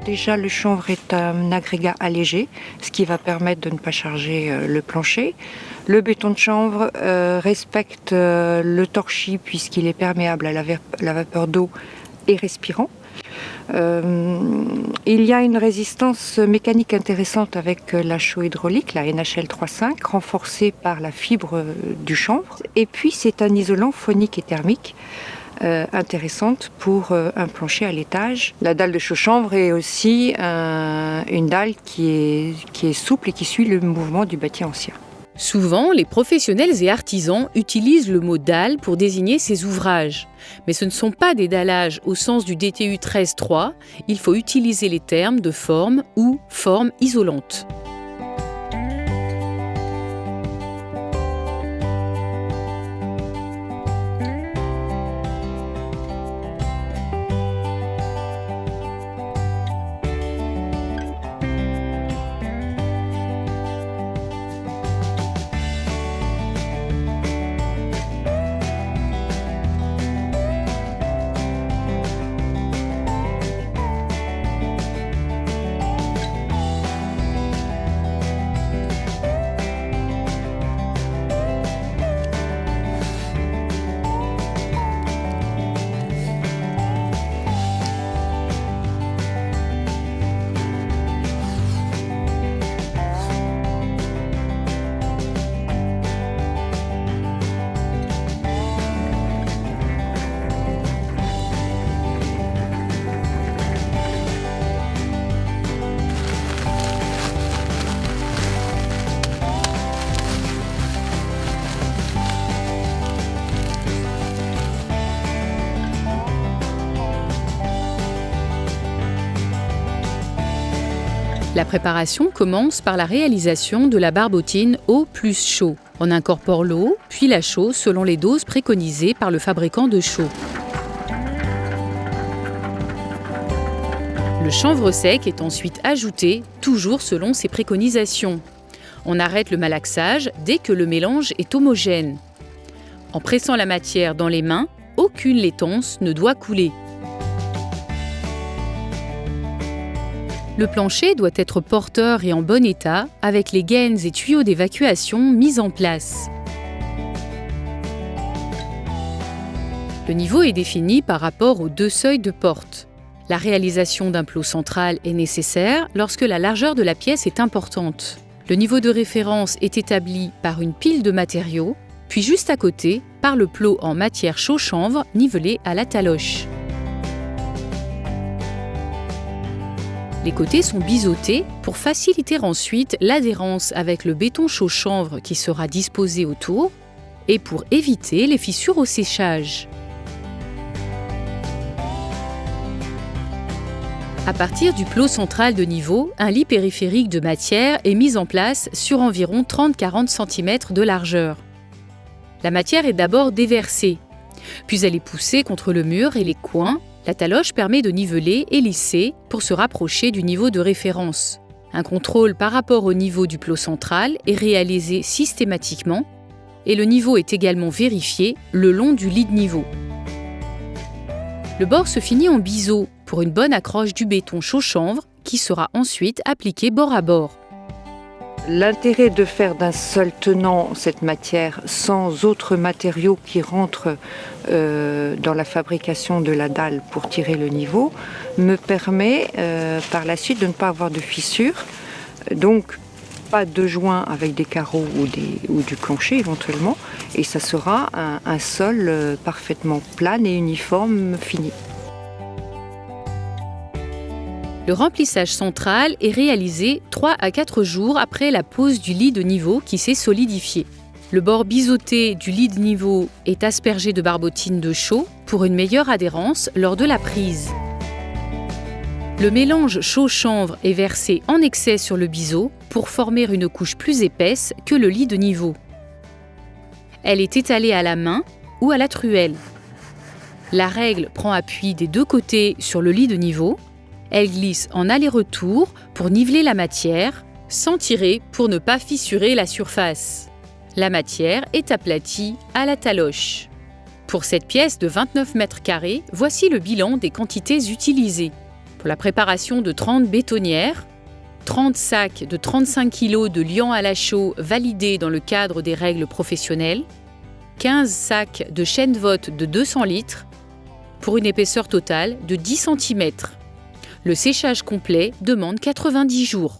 Déjà, le chanvre est un agrégat allégé, ce qui va permettre de ne pas charger le plancher. Le béton de chanvre respecte le torchis puisqu'il est perméable à la vapeur d'eau et respirant. Il y a une résistance mécanique intéressante avec la chaux hydraulique, la NHL 3.5, renforcée par la fibre du chanvre. Et puis c'est un isolant phonique et thermique intéressante pour un plancher à l'étage. La dalle de chaux chanvre est aussi une dalle qui est souple et qui suit le mouvement du bâti ancien. Souvent, les professionnels et artisans utilisent le mot dalle pour désigner ces ouvrages. Mais ce ne sont pas des dallages au sens du DTU 13.3, il faut utiliser les termes de forme ou forme isolante. La préparation commence par la réalisation de la barbotine eau plus chaux. On incorpore l'eau, puis la chaux selon les doses préconisées par le fabricant de chaux. Le chanvre sec est ensuite ajouté, toujours selon ses préconisations. On arrête le malaxage dès que le mélange est homogène. En pressant la matière dans les mains, aucune laitance ne doit couler. Le plancher doit être porteur et en bon état, avec les gaines et tuyaux d'évacuation mis en place. Le niveau est défini par rapport aux deux seuils de porte. La réalisation d'un plot central est nécessaire lorsque la largeur de la pièce est importante. Le niveau de référence est établi par une pile de matériaux, puis juste à côté, par le plot en matière chaux chanvre nivelé à la taloche. Les côtés sont biseautés pour faciliter ensuite l'adhérence avec le béton chaux chanvre qui sera disposé autour et pour éviter les fissures au séchage. À partir du plot central de niveau, un lit périphérique de matière est mis en place sur environ 30-40 cm de largeur. La matière est d'abord déversée, puis elle est poussée contre le mur et les coins. La taloche permet de niveler et lisser pour se rapprocher du niveau de référence. Un contrôle par rapport au niveau du plot central est réalisé systématiquement et le niveau est également vérifié le long du lit de niveau. Le bord se finit en biseau pour une bonne accroche du béton chaux chanvre qui sera ensuite appliqué bord à bord. L'intérêt de faire d'un seul tenant cette matière sans autres matériaux qui rentrent dans la fabrication de la dalle pour tirer le niveau me permet par la suite de ne pas avoir de fissures, donc pas de joints avec des carreaux ou du plancher éventuellement, et ça sera un sol parfaitement plat et uniforme fini. Le remplissage central est réalisé 3 à 4 jours après la pose du lit de niveau qui s'est solidifié. Le bord biseauté du lit de niveau est aspergé de barbotine de chaux pour une meilleure adhérence lors de la prise. Le mélange chaux-chanvre est versé en excès sur le biseau pour former une couche plus épaisse que le lit de niveau. Elle est étalée à la main ou à la truelle. La règle prend appui des deux côtés sur le lit de niveau. Elle glisse en aller-retour pour niveler la matière, sans tirer pour ne pas fissurer la surface. La matière est aplatie à la taloche. Pour cette pièce de 29 mètres carrés, voici le bilan des quantités utilisées. Pour la préparation de 30 bétonnières, 30 sacs de 35 kg de liant à la chaux validés dans le cadre des règles professionnelles, 15 sacs de chènevotte de 200 litres, pour une épaisseur totale de 10 cm. Le séchage complet demande 90 jours.